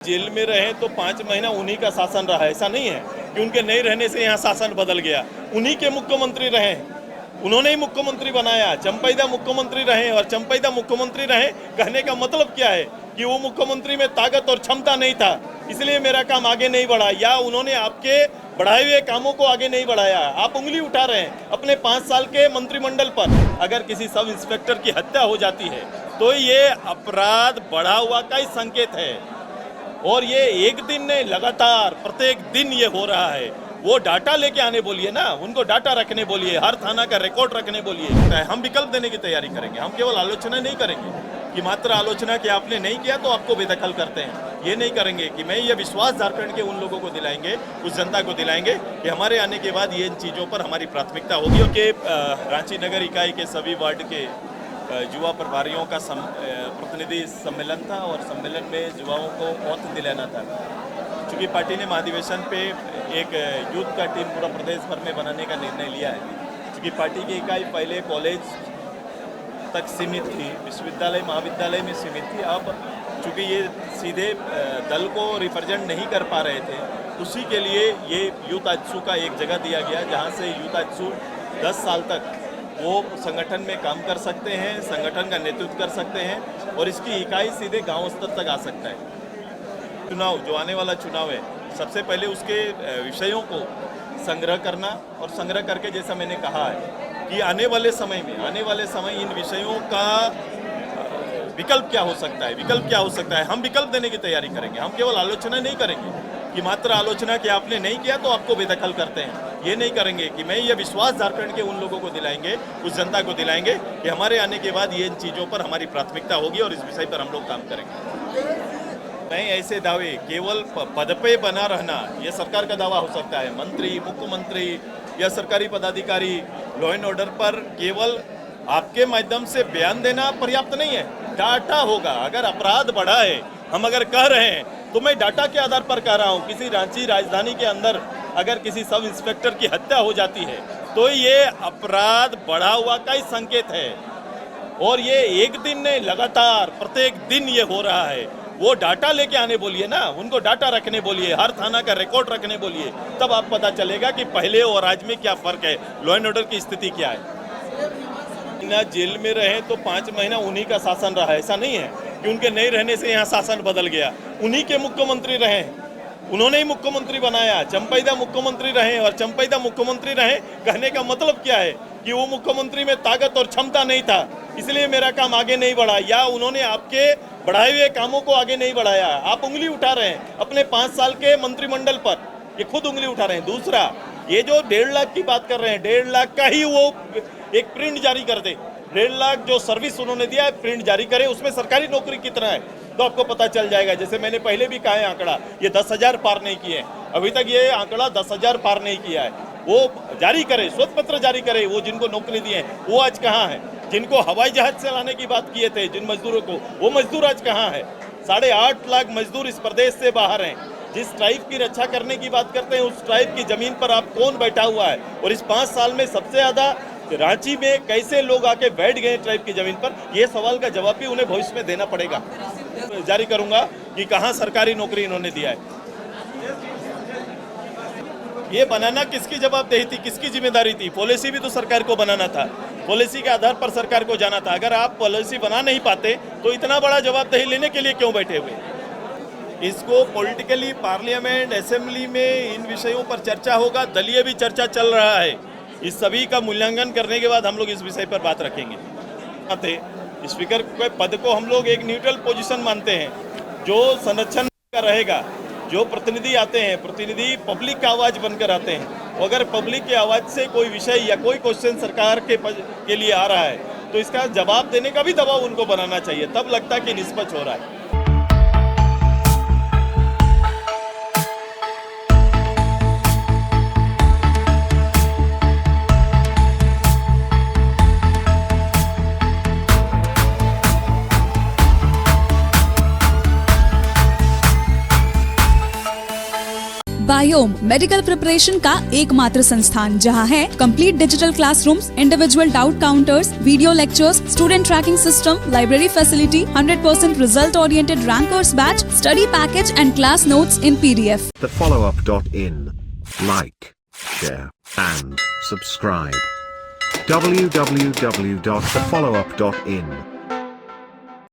Jail में रहे तो 5 महीना उन्हीं का शासन रहा, ऐसा नहीं है कि उनके नहीं रहने से यहाँ शासन बदल गया। उन्हीं के मुख्यमंत्री रहे, उन्होंने ही मुख्यमंत्री बनाया। चंपैदा मुख्यमंत्री रहे और चंपैदा मुख्यमंत्री रहे कहने का मतलब क्या है कि वो मुख्यमंत्री में ताकत और क्षमता नहीं था, इसलिए मेरा काम आगे नहीं बढ़ा, या उन्होंने आपके बढ़ाए हुए कामों को आगे नहीं बढ़ाया। आप उंगली उठा रहे हैं अपने 5 साल के मंत्रिमंडल पर। अगर किसी सब इंस्पेक्टर की हत्या हो जाती है तो ये अपराध बढ़ा हुआ का ही संकेत है, और ये एक दिन नहीं, लगातार प्रत्येक दिन ये हो रहा है। वो डाटा लेके आने बोलिए ना, उनको डाटा रखने बोलिए, हर थाना का रिकॉर्ड रखने बोलिए। हम विकल्प देने की तैयारी करेंगे, हम केवल आलोचना नहीं करेंगे कि मात्र आलोचना कि आपने नहीं किया तो आपको बेदखल करते हैं, ये नहीं करेंगे। कि मैं ये विश्वास झारखंड के उन लोगों को दिलाएंगे, उस जनता को दिलाएंगे कि हमारे आने के बाद ये इन चीज़ों पर हमारी प्राथमिकता होगी। और कि रांची नगर इकाई के सभी वार्ड के युवा प्रभारियों का प्रतिनिधि सम्मेलन था, और सम्मेलन में युवाओं को ओथ दिलाना था। चूँकि पार्टी ने महाधिवेशन पे एक यूथ का टीम पूरा प्रदेश भर में बनाने का निर्णय लिया है। क्योंकि पार्टी की इकाई पहले कॉलेज तक सीमित थी, विश्वविद्यालय महाविद्यालय में सीमित थी। अब चूँकि ये सीधे दल को रिप्रेजेंट नहीं कर पा रहे थे, उसी के लिए ये यूथ आजसू का एक जगह दिया गया, जहाँ से यूथ आजसू 10 साल तक वो संगठन में काम कर सकते हैं, संगठन का नेतृत्व कर सकते हैं, और इसकी इकाई सीधे गांव स्तर तक आ सकता है। चुनाव जो आने वाला चुनाव है, सबसे पहले उसके विषयों को संग्रह करना, और संग्रह करके जैसा मैंने कहा है कि आने वाले समय इन विषयों का विकल्प क्या हो सकता है, हम विकल्प देने की तैयारी करेंगे। हम केवल आलोचना नहीं करेंगे कि मात्र आलोचना कि आपने नहीं किया तो आपको बेदखल करते हैं, ये नहीं करेंगे। कि मैं ये विश्वास झारखंड के उन लोगों को दिलाएंगे, उस जनता को दिलाएंगे कि हमारे आने के बाद ये इन चीज़ों पर हमारी प्राथमिकता होगी, और इस विषय पर हम लोग काम करेंगे। नहीं, ऐसे दावे केवल पद पे बना रहना, ये सरकार का दावा हो सकता है। मंत्री, मुख्यमंत्री या सरकारी पदाधिकारी लॉ एंड ऑर्डर पर केवल आपके माध्यम से बयान देना पर्याप्त नहीं है। डाटा होगा। अगर अपराध बढ़ा है, हम अगर कह रहे हैं तो मैं डाटा के आधार पर कह रहा हूँ। किसी रांची राजधानी के अंदर अगर किसी सब इंस्पेक्टर की हत्या हो जाती है तो ये अपराध बढ़ा हुआ का ही संकेत है, और ये एक दिन नहीं, लगातार प्रत्येक दिन ये हो रहा है। वो डाटा लेके आने बोलिए ना, उनको डाटा रखने बोलिए, हर थाना का रिकॉर्ड रखने बोलिए, तब आप पता चलेगा कि पहले और आज में क्या फर्क है, लॉ एंड ऑर्डर की स्थिति क्या है। ना जेल में रहे तो 5 महीना उन्हीं का शासन रहा, ऐसा नहीं है कि उनके नहीं रहने से यहाँ शासन बदल गया। उन्हीं के मुख्यमंत्री रहे, उन्होंने ही मुख्यमंत्री बनाया। चंपैदा मुख्यमंत्री रहे और चंपैदा मुख्यमंत्री रहे कहने का मतलब क्या है कि वो मुख्यमंत्री में ताकत और क्षमता नहीं था, इसलिए मेरा काम आगे नहीं बढ़ा, या उन्होंने आपके बढ़ाए हुए कामों को आगे नहीं बढ़ाया। आप उंगली उठा रहे हैं अपने 5 साल के मंत्रिमंडल पर, ये खुद उंगली उठा रहे हैं। दूसरा, ये जो 1.5 लाख की बात कर रहे हैं, 1.5 लाख का ही वो एक प्रिंट जारी कर दे। 1.5 लाख जो सर्विस उन्होंने दिया है, प्रिंट जारी करे, उसमें सरकारी नौकरी कितना है तो आपको पता चल जाएगा। जैसे मैंने पहले भी कहा है, आंकड़ा ये 10,000 पार नहीं किए, अभी तक ये आंकड़ा 10,000 पार नहीं किया है। वो जारी करे, श्वेत पत्र जारी करे, वो जिनको नौकरी दिए वो आज कहाँ है? जिनको हवाई जहाज से लाने की बात किए थे जिन मजदूरों को, वो मजदूर आज कहाँ है? 8.5 लाख मजदूर इस प्रदेश से बाहर हैं। जिस ट्राइब की रक्षा करने की बात करते हैं, उस ट्राइब की जमीन पर आप कौन बैठा हुआ है? और इस 5 साल में सबसे ज्यादा रांची में कैसे लोग आके बैठ गए ट्राइब की जमीन पर? ये सवाल का जवाब भी उन्हें भविष्य में देना पड़ेगा। जारी करूंगा कि कहाँ सरकारी नौकरी इन्होंने दिया है। ये बनाना किसकी जवाबदेही थी, किसकी जिम्मेदारी थी? पॉलिसी भी तो सरकार को बनाना था, पॉलिसी के आधार पर सरकार को जाना था। अगर आप पॉलिसी बना नहीं पाते तो इतना बड़ा जवाबदेही लेने के लिए क्यों बैठे हुए? इसको पॉलिटिकली पार्लियामेंट, असेंबली में इन विषयों पर चर्चा होगा, दलीय भी चर्चा चल रहा है। इस सभी का मूल्यांकन करने के बाद हम लोग इस विषय पर बात रखेंगे। स्पीकर के पद को हम लोग एक न्यूट्रल पोजीशन मानते हैं, जो संरक्षण का रहेगा। जो प्रतिनिधि आते हैं, प्रतिनिधि पब्लिक का आवाज़ बनकर आते हैं। अगर पब्लिक की आवाज़ से कोई विषय या कोई क्वेश्चन सरकार के लिए आ रहा है तो इसका जवाब देने का भी दबाव उनको बनाना चाहिए, तब लगता है कि निष्पक्ष हो रहा है। बायोम मेडिकल प्रिपरेशन का एकमात्र संस्थान जहां है complete digital classrooms, individual doubt counters, video lectures, student tracking system, library facility, 100% result oriented rankers batch, study package and class notes in PDF. thefollowup.in. Like, share, and subscribe. www.thefollowup.in